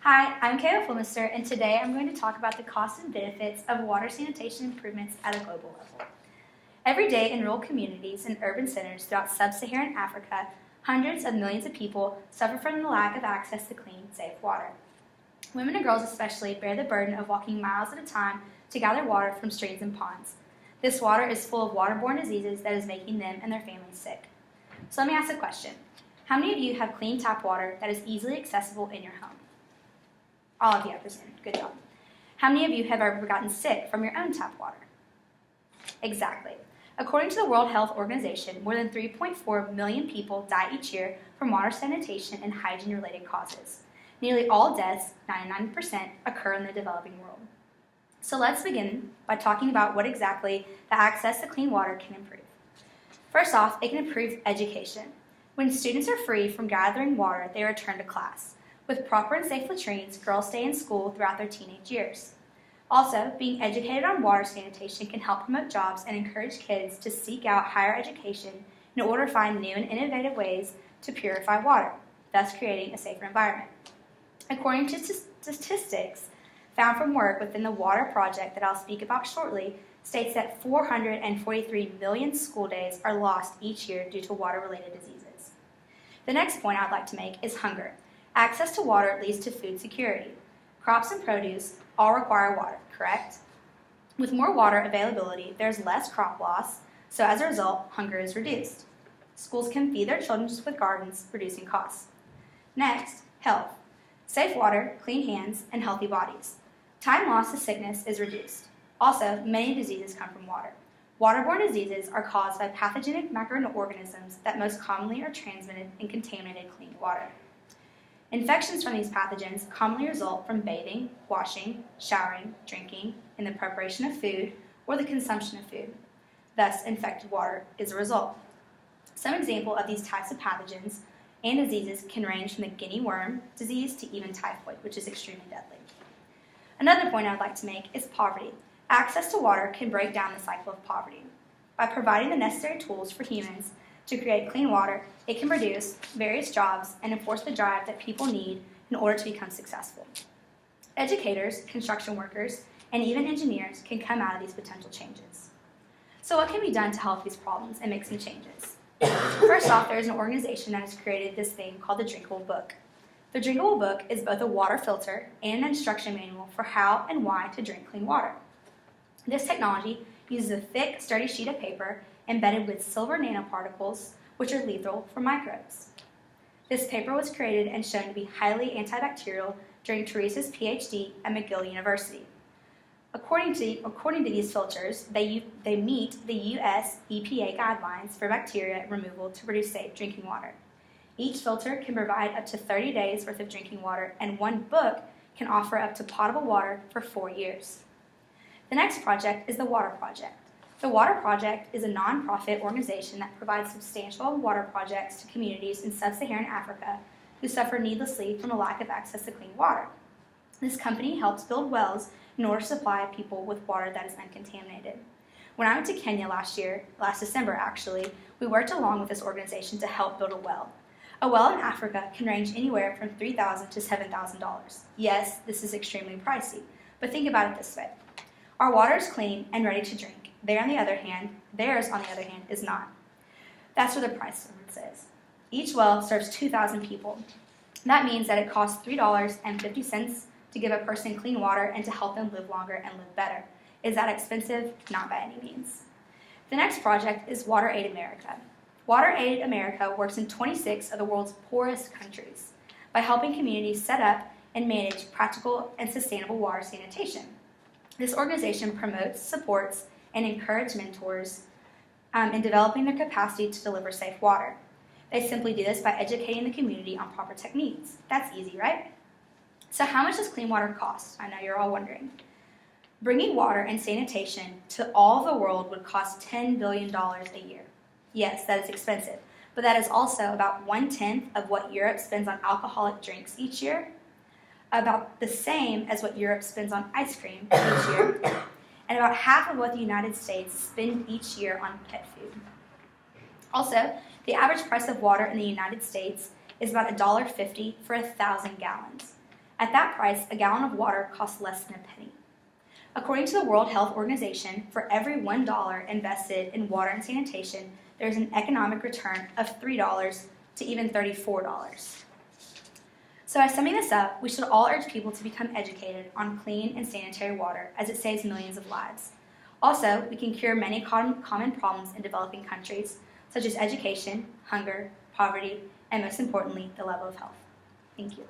Hi, I'm Kayla Flemister, and today I'm going to talk about the costs and benefits of water sanitation improvements at a global level. Every day in rural communities and urban centers throughout sub-Saharan Africa, hundreds of millions of people suffer from the lack of access to clean, safe water. Women and girls especially bear the burden of walking miles at a time to gather water from streams and ponds. This water is full of waterborne diseases that is making them and their families sick. So let me ask a question. How many of you have clean tap water that is easily accessible in your home? All of you, I presume. Good job. How many of you have ever gotten sick from your own tap water? Exactly. According to the World Health Organization, more than 3.4 million people die each year from water sanitation and hygiene-related causes. Nearly all deaths, 99%, occur in the developing world. So let's begin by talking about what exactly the access to clean water can improve. First off, it can improve education. When students are free from gathering water, they return to class. With proper and safe latrines, girls stay in school throughout their teenage years. Also, being educated on water sanitation can help promote jobs and encourage kids to seek out higher education in order to find new and innovative ways to purify water, thus creating a safer environment. According to statistics found from work within the Water Project that I'll speak about shortly, states that 443 million school days are lost each year due to water-related diseases. The next point I'd like to make is hunger. Access to water leads to food security. Crops and produce all require water, correct? With more water availability, there's less crop loss, so as a result, hunger is reduced. Schools can feed their children with gardens, reducing costs. Next, health. Safe water, clean hands, and healthy bodies. Time lost to sickness is reduced. Also, many diseases come from water. Waterborne diseases are caused by pathogenic microorganisms that most commonly are transmitted in contaminated clean water. Infections from these pathogens commonly result from bathing, washing, showering, drinking, in the preparation of food, or the consumption of food. Thus, infected water is a result. Some examples of these types of pathogens and diseases can range from the guinea worm disease to even typhoid, which is extremely deadly. Another point I'd like to make is poverty. Access to water can break down the cycle of poverty. By providing the necessary tools for humans to create clean water, it can produce various jobs and enforce the drive that people need in order to become successful. Educators, construction workers, and even engineers can come out of these potential changes. So what can be done to help these problems and make some changes? First off, there is an organization that has created this thing called the Drinkable Book. The Drinkable Book is both a water filter and an instruction manual for how and why to drink clean water. This technology uses a thick, sturdy sheet of paper embedded with silver nanoparticles, which are lethal for microbes. This paper was created and shown to be highly antibacterial during Teresa's PhD at McGill University. According to these filters, they meet the US EPA guidelines for bacteria removal to produce safe drinking water. Each filter can provide up to 30 days worth of drinking water, and one book can offer up to potable water for 4 years. The next project is the Water Project. The Water Project is a nonprofit organization that provides substantial water projects to communities in sub-Saharan Africa who suffer needlessly from a lack of access to clean water. This company helps build wells in order to supply people with water that is uncontaminated. When I went to Kenya last December actually, we worked along with this organization to help build a well. A well in Africa can range anywhere from $3,000 to $7,000. Yes, this is extremely pricey, but think about it this way. Our water is clean and ready to drink. Theirs, on the other hand, is not. That's where the price difference is. Each well serves 2,000 people. That means that it costs $3.50 to give a person clean water and to help them live longer and live better. Is that expensive? Not by any means. The next project is Water Aid America. Water Aid America works in 26 of the world's poorest countries by helping communities set up and manage practical and sustainable water sanitation. This organization promotes, supports, and encourages mentors in developing their capacity to deliver safe water. They simply do this by educating the community on proper techniques. That's easy, right? So how much does clean water cost? I know you're all wondering. Bringing water and sanitation to all of the world would cost $10 billion a year. Yes, that is expensive, but that is also about 1/10 of what Europe spends on alcoholic drinks each year, about the same as what Europe spends on ice cream each year, and about half of what the United States spend each year on pet food. Also, the average price of water in the United States is about $1.50 for 1,000 gallons. At that price, a gallon of water costs less than a penny. According to the World Health Organization, for every $1 invested in water and sanitation, there's an economic return of $3 to even $34. So by summing this up, we should all urge people to become educated on clean and sanitary water, as it saves millions of lives. Also, we can cure many common problems in developing countries, such as education, hunger, poverty, and most importantly, the level of health. Thank you.